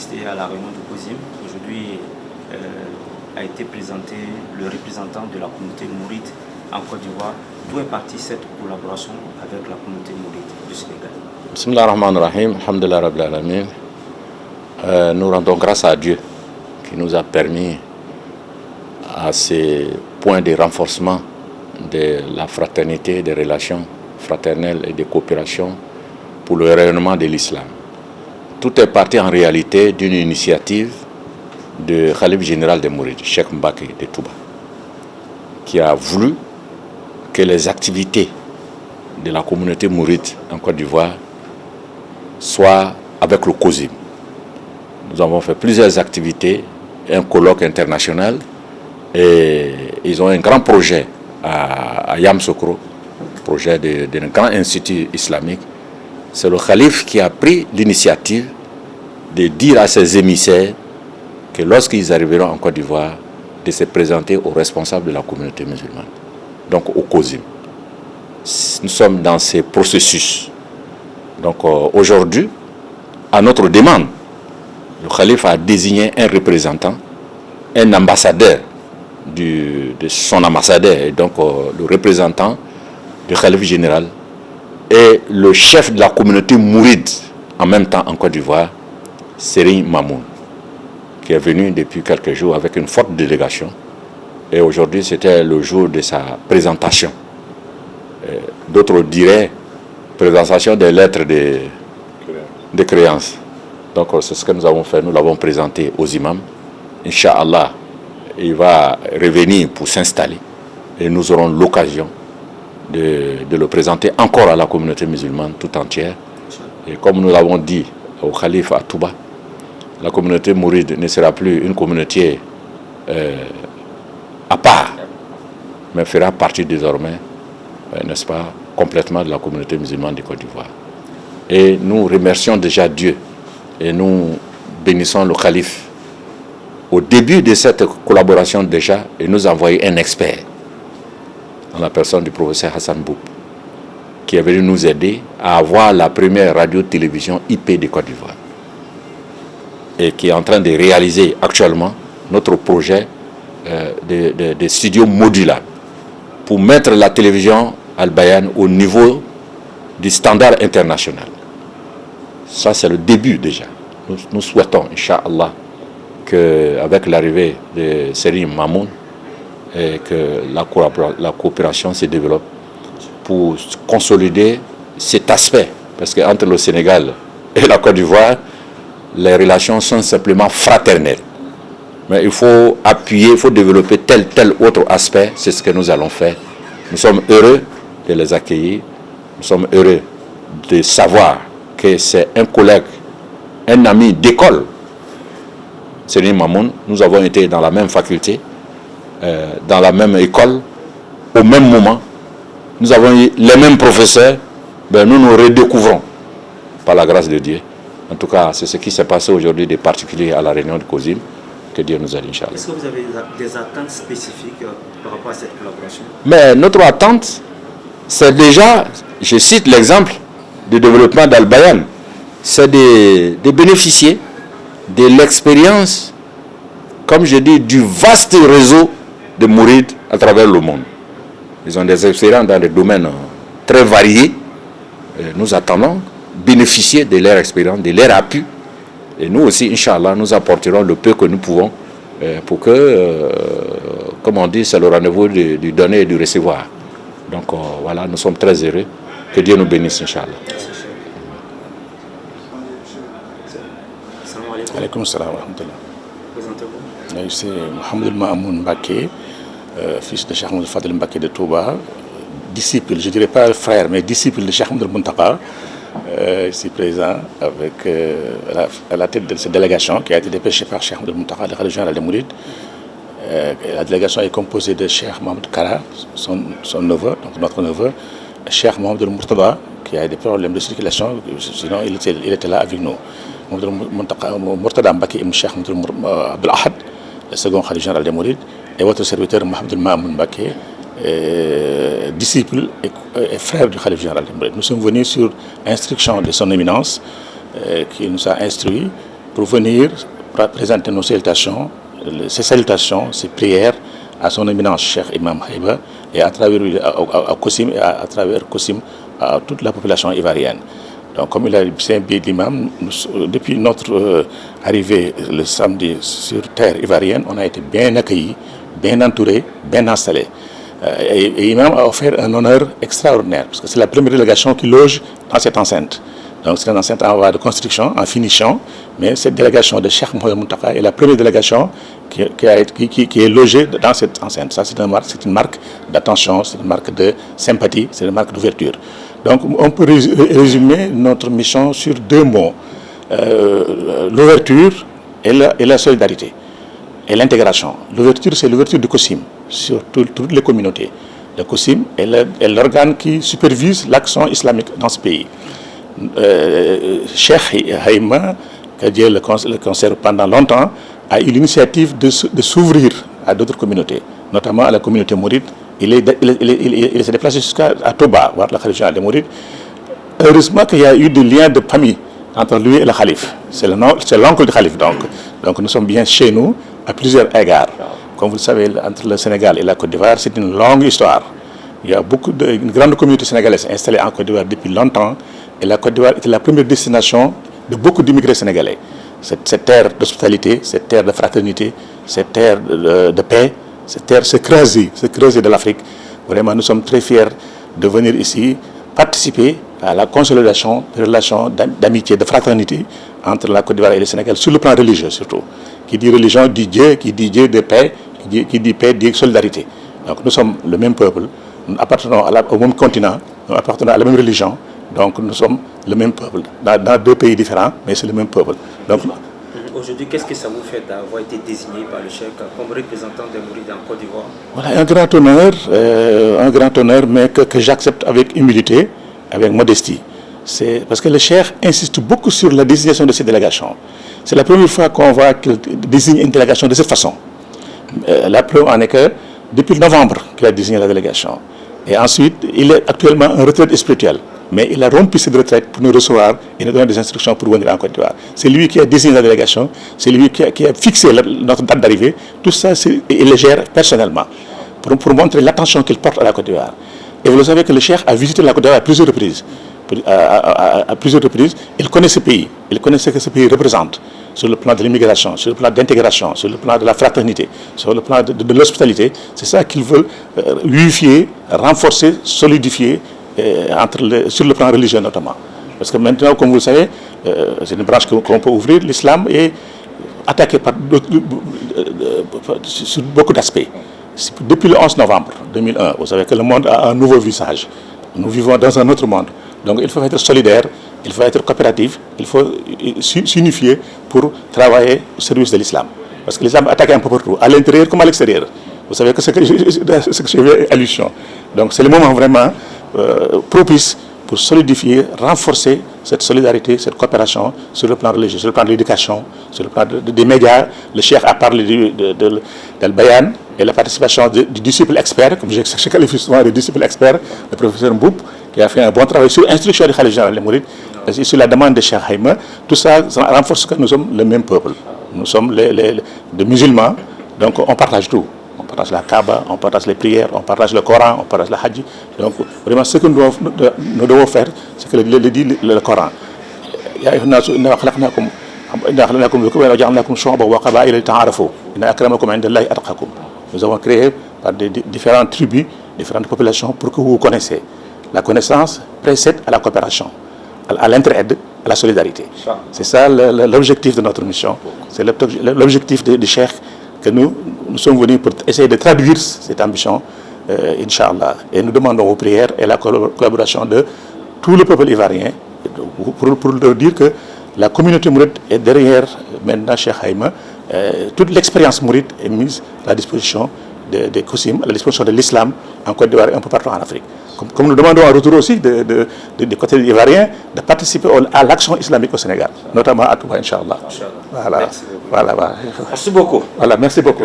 assisté à la réunion du COSIM. Aujourd'hui a été présenté le représentant de la communauté mouride en Côte d'Ivoire. D'où est partie cette collaboration avec la communauté mouride du Sénégal? Bismillah ar-Rahman ar-Rahim, alhamdulillah rabbil alamin. Nous rendons grâce à Dieu qui nous a permis à ces points de renforcement de la fraternité, des relations fraternelles et de coopération pour le rayonnement de l'islam. Tout est parti en réalité d'une initiative de Khalife général des Mourides, Cheikh Mbacké de Touba, qui a voulu que les activités de la communauté mouride en Côte d'Ivoire soient avec le COSIM. Nous avons fait plusieurs activités, un colloque international, et ils ont un grand projet à Yamoussoukro, projet d'un grand institut islamique. C'est le Khalife qui a pris l'initiative de dire à ses émissaires que lorsqu'ils arriveront en Côte d'Ivoire, de se présenter aux responsables de la communauté musulmane, donc au COSIM. Nous sommes dans ces processus. Donc aujourd'hui, à notre demande, le Khalife a désigné un représentant, un ambassadeur de son ambassadeur, et donc le représentant du Khalife général et le chef de la communauté mouride en même temps en Côte d'Ivoire, Serigne Mamoun, qui est venu depuis quelques jours avec une forte délégation. Et aujourd'hui, c'était le jour de sa présentation. D'autres diraient présentation des lettres de créance. Donc c'est ce que nous avons fait, nous l'avons présenté aux imams. Inch'Allah, il va revenir pour s'installer et nous aurons l'occasion de le présenter encore à la communauté musulmane tout entière. Et comme nous l'avons dit au Khalife à Touba, la communauté mouride ne sera plus une communauté à part, mais fera partie désormais, n'est-ce pas, complètement de la communauté musulmane de Côte d'Ivoire. Et nous remercions déjà Dieu et nous bénissons le Khalife au début de cette collaboration déjà, il nous a envoyé un expert en la personne du professeur Hassan Boub, qui est venu nous aider à avoir la première radio-télévision IP de Côte d'Ivoire et qui est en train de réaliser actuellement notre projet de studio modulable pour mettre la télévision Al-Bayan au niveau du standard international. Ça, c'est le début déjà. Nous souhaitons, Inch'Allah, qu'avec l'arrivée de Serigne Mamoun, et que la coopération se développe pour consolider cet aspect. Parce qu'entre le Sénégal et la Côte d'Ivoire, les relations sont simplement fraternelles. Mais il faut appuyer, il faut développer tel autre aspect. C'est ce que nous allons faire. Nous sommes heureux de les accueillir. Nous sommes heureux de savoir que c'est un collègue, un ami d'école. Serigne Mamoun, nous avons été dans la même faculté, dans la même école, au même moment. Nous avons eu les mêmes professeurs. Nous nous redécouvrons par la grâce de Dieu. En tout cas, c'est ce qui s'est passé aujourd'hui de particulier à la réunion de COSIM. Que Dieu nous aide, Inch'Allah. Est-ce que vous avez des attentes spécifiques par rapport à cette collaboration? Mais notre attente, c'est déjà, je cite l'exemple du développement d'Al-Bayan, c'est de bénéficier de l'expérience, comme je dis, du vaste réseau de mourides à travers le monde. Ils ont des expériences dans des domaines très variés. Nous attendons bénéficier de leur expérience, de leur appui. Et nous aussi, Inch'Allah, nous apporterons le peu que nous pouvons pour que, comme on dit, c'est le rendez-vous du donner et du recevoir. Donc voilà, nous sommes très heureux. Que Dieu nous bénisse, Inch'Allah. Alaykoum salam wa rahmatullah. Présentez-vous. C'est Mohamed Mamoun Mbacké, fils de Cheikh Ahmed Fadel Mbacké de Touba, disciple, je ne dirais pas frère, mais disciple de Cheikh Ahmed Muntaka, ici présent avec à la tête de cette délégation qui a été dépêchée par Cheikh Ahmed Muntaka, le Khalife général des Mourides. La délégation est composée de Cheikh Mohamed Kara, son neveu, donc notre neveu, Cheikh Mohamed Mourtada, qui a des problèmes de circulation, sinon il était là avec nous. Mourtada Mbacké ibn Cheikh Abdel Ahad, le second Khalife général des Mourides, et votre serviteur Mohamed Mamoun Mbacké, disciple et frère du Khalife général des Mourides. Nous sommes venus sur instruction de son éminence qui nous a instruit pour venir présenter nos salutations, ces prières à son éminence Cheikh Imam Haïba et à travers à Kossim et à travers Kossim à toute la population ivoirienne. Donc, comme il a bien dit l'imam, depuis notre arrivée le samedi sur terre ivoirienne, on a été bien accueillis, bien entourés, bien installés. Et l'imam a offert un honneur extraordinaire, parce que c'est la première délégation qui loge dans cette enceinte. Donc c'est une enceinte en voie de construction, en finition, mais cette délégation de Cheikh Mouhamed Mountakha est la première délégation qui est logée dans cette enceinte. Ça, c'est une marque d'attention, c'est une marque de sympathie, c'est une marque d'ouverture. Donc on peut résumer notre mission sur deux mots, l'ouverture et la solidarité, et l'intégration. L'ouverture, c'est l'ouverture du Kossim sur toutes les communautés. Le Kossim est l'organe qui supervise l'action islamique dans ce pays. Cheikh Haïma, que Dieu le conserve pendant longtemps, a eu l'initiative de s'ouvrir à d'autres communautés, notamment à la communauté mouride. Il s'est déplacé jusqu'à Touba, voir la religion des mourides. Heureusement qu'il y a eu des liens de famille entre lui et le calife. C'est l'oncle du calife, donc nous sommes bien chez nous à plusieurs égards. Comme vous le savez, entre le Sénégal et la Côte d'Ivoire, c'est une longue histoire. Il y a une grande communauté sénégalaise installée en Côte d'Ivoire depuis longtemps. Et la Côte d'Ivoire était la première destination de beaucoup d'immigrés sénégalais. Cette terre d'hospitalité, cette terre de fraternité, cette terre de paix, cette terre, ce creuset de l'Afrique. Vraiment, nous sommes très fiers de venir ici participer à la consolidation des relations d'amitié, de fraternité entre la Côte d'Ivoire et le Sénégal, sur le plan religieux surtout. Qui dit religion dit Dieu, qui dit Dieu de paix, qui dit paix dit solidarité. Donc nous sommes le même peuple, nous appartenons au même continent, nous appartenons à la même religion. Donc nous sommes le même peuple, dans deux pays différents, mais c'est le même peuple. Donc, aujourd'hui, qu'est-ce que ça vous fait d'avoir été désigné par le Cheikh comme représentant des Mourides en Côte d'Ivoire? Voilà, un grand honneur, mais que j'accepte avec humilité, avec modestie. C'est parce que le Cheikh insiste beaucoup sur la désignation de ces délégations. C'est la première fois qu'on voit qu'il désigne une délégation de cette façon. La preuve en est que depuis novembre qu'il a désigné la délégation. Et ensuite, il est actuellement en retraite spirituelle. Mais il a rompu cette retraite pour nous recevoir et nous donner des instructions pour venir en Côte d'Ivoire. C'est lui qui a désigné la délégation, c'est lui qui a fixé notre date d'arrivée. Tout ça, il le gère personnellement pour montrer l'attention qu'il porte à la Côte d'Ivoire. Et vous le savez que le Cheikh a visité la Côte d'Ivoire à plusieurs reprises. À plusieurs reprises, il connaît ce pays, il connaît ce que ce pays représente sur le plan de l'immigration, sur le plan d'intégration, sur le plan de la fraternité, sur le plan de l'hospitalité. C'est ça qu'ils veulent unifier, renforcer, solidifier sur le plan religieux notamment. Parce que maintenant, comme vous le savez, c'est une branche qu'on peut ouvrir. L'islam est attaqué sur beaucoup d'aspects. Depuis le 11 novembre 2001, vous savez que le monde a un nouveau visage. Nous vivons dans un autre monde. Donc il faut être solidaire, il faut être coopératif, il faut s'unifier pour travailler au service de l'islam. Parce que l'islam attaque un peu partout, à l'intérieur comme à l'extérieur. Vous savez que c'est ce que je fais allusion. Donc c'est le moment vraiment propice pour solidifier, renforcer cette solidarité, cette coopération sur le plan religieux, sur le plan de l'éducation, sur le plan des médias. Le Cheikh a parlé de Bayan et la participation du disciple expert, comme je qualifie souvent de disciple expert, le professeur Mboup, qui a fait un bon travail sur l'instruction du Khalif général des Mourides, et sur la demande de Cheikh Haïma. Tout ça renforce que nous sommes le même peuple. Nous sommes des musulmans, donc on partage tout. On partage la Kaaba, on partage les prières, on partage le Coran, on partage la Hadji. Donc vraiment ce que nous devons faire, c'est que le dit le Coran. Nous avons créé par des différentes tribus, différentes populations pour que vous connaissiez. La connaissance précède à la coopération, à l'entraide, à la solidarité. C'est ça l'objectif de notre mission. C'est l'objectif du Cheikh que nous sommes venus pour essayer de traduire cette ambition, Inch'Allah. Et nous demandons aux prières et la collaboration de tout le peuple ivoirien pour leur dire que la communauté mouride est derrière maintenant Cheikh Haïma. Toute l'expérience mouride est mise à la disposition des Kossim, à la disposition de l'islam en Côte d'Ivoire et un peu partout en Afrique. Comme nous demandons en retour aussi des côtés ivoiriens de participer à l'action islamique au Sénégal, notamment à Touba, Inch'Allah. Voilà. Merci beaucoup. Voilà, merci beaucoup.